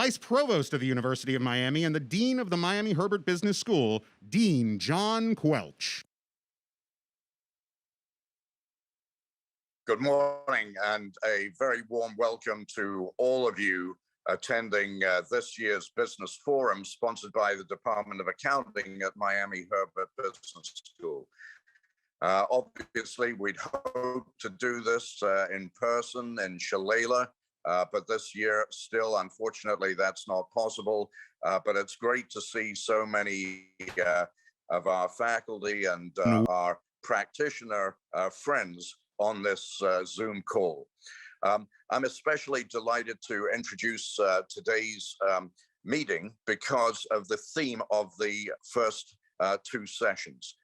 Vice Provost of the University of Miami and the Dean of the Miami Herbert Business School, Dean John Quelch. Good morning and a very warm welcome to all of you attending this year's Business Forum sponsored by the Department of Accounting at Miami Herbert Business School. Obviously, we'd hope to do this in person in Shalala, but this year still, unfortunately, that's not possible. But it's great to see so many of our faculty and our practitioner friends on this Zoom call. I'm especially delighted to introduce today's meeting because of the theme of the first two sessions.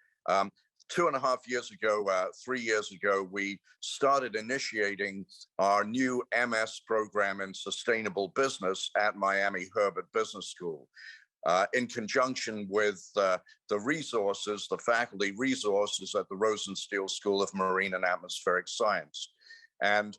2.5 years ago, 3 years ago, we started initiating our new MS program in sustainable business at Miami Herbert Business School. In conjunction with the resources, the faculty resources at the Rosenstiel School of Marine and Atmospheric Science. And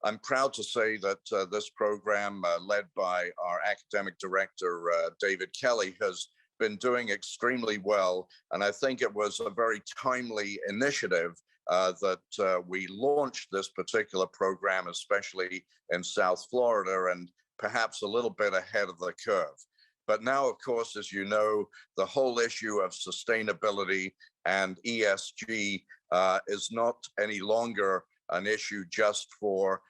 I'm proud to say that this program, led by our academic director, David Kelly, has been doing extremely well. And I think it was a very timely initiative that we launched this particular program, especially in South Florida, and perhaps a little bit ahead of the curve. But now, of course, as you know, the whole issue of sustainability and ESG is not any longer an issue just for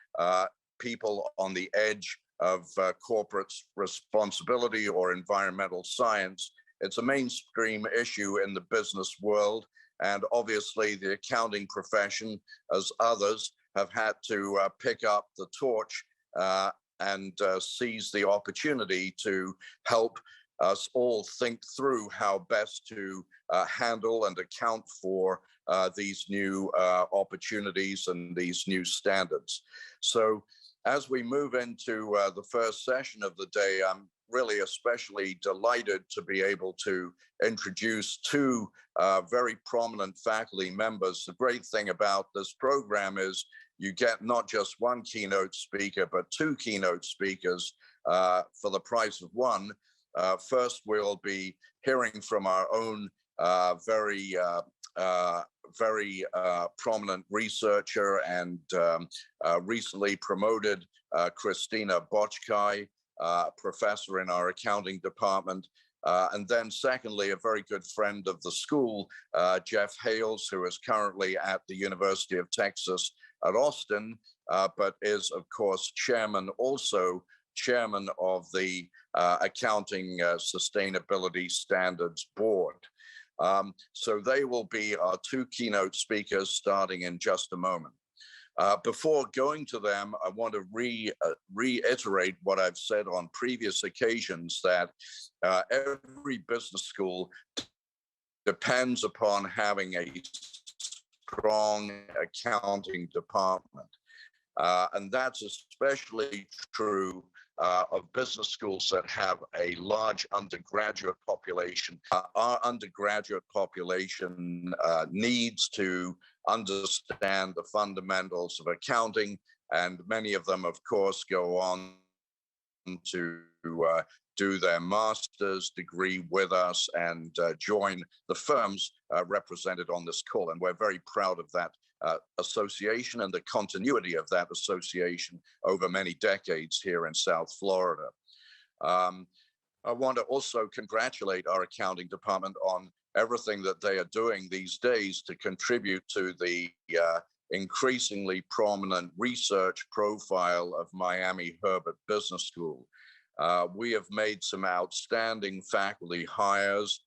people on the edge of corporate responsibility or environmental science. It's a mainstream issue in the business world. And obviously, the accounting profession, as others, have had to pick up the torch and seize the opportunity to help us all think through how best to handle and account for these new opportunities and these new standards. So as we move into the first session of the day, I'm really especially delighted to be able to introduce two very prominent faculty members. The great thing about this program is you get not just one keynote speaker, but two keynote speakers for the price of one. First, we'll be hearing from our own very prominent researcher and recently promoted Christina Bochkai, professor in our accounting department. And then secondly, a very good friend of the school, Jeff Hales, who is currently at the University of Texas at Austin, but is, of course, also chairman of the Accounting Sustainability Standards Board. So they will be our two keynote speakers starting in just a moment. Before going to them, I want to reiterate what I've said on previous occasions, that every business school depends upon having a strong accounting department. And that's especially true of business schools that have a large undergraduate population. Our undergraduate population needs to understand the fundamentals of accounting, and many of them, of course, go on to do their master's degree with us and join the firms represented on this call. And we're very proud of that association and the continuity of that association over many decades here in South Florida. I want to also congratulate our accounting department on everything that they are doing these days to contribute to the increasingly prominent research profile of Miami Herbert Business School. We have made some outstanding faculty hires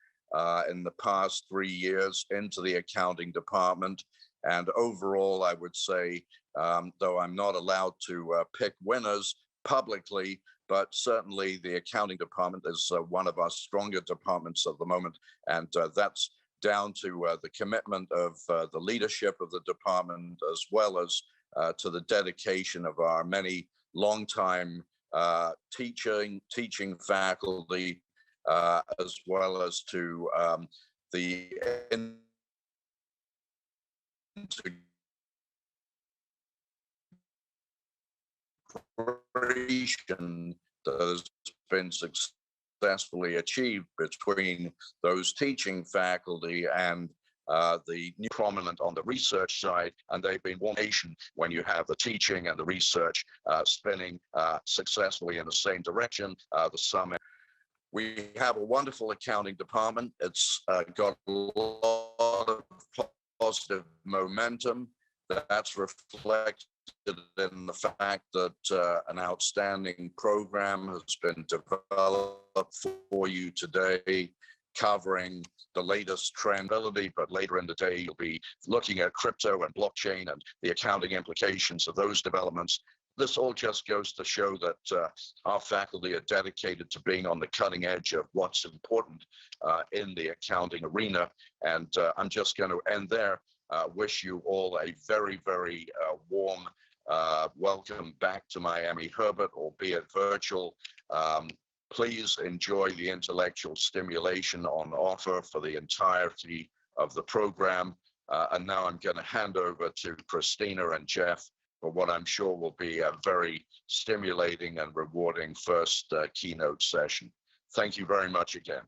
in the past 3 years into the accounting department. And overall, I would say, though I'm not allowed to pick winners publicly, but certainly the accounting department is one of our stronger departments at the moment. And that's down to the commitment of the leadership of the department, as well as to the dedication of our many longtime teaching faculty, as well as to the integration that has been successfully achieved between those teaching faculty and the new prominent on the research side, and they've been one nation when you have the teaching and the research spinning successfully in the same direction. The summit. We have a wonderful accounting department. It's got a lot of positive momentum. That's reflected in the fact that an outstanding program has been developed for you today, covering the latest trendability, but later in the day, you'll be looking at crypto and blockchain and the accounting implications of those developments. This all just goes to show that our faculty are dedicated to being on the cutting edge of what's important in the accounting arena. And I'm just going to end there. Wish you all a very, very warm welcome back to Miami Herbert, albeit virtual. Please enjoy the intellectual stimulation on offer for the entirety of the program. And now I'm going to hand over to Christina and Jeff for what I'm sure will be a very stimulating and rewarding first keynote session. Thank you very much again.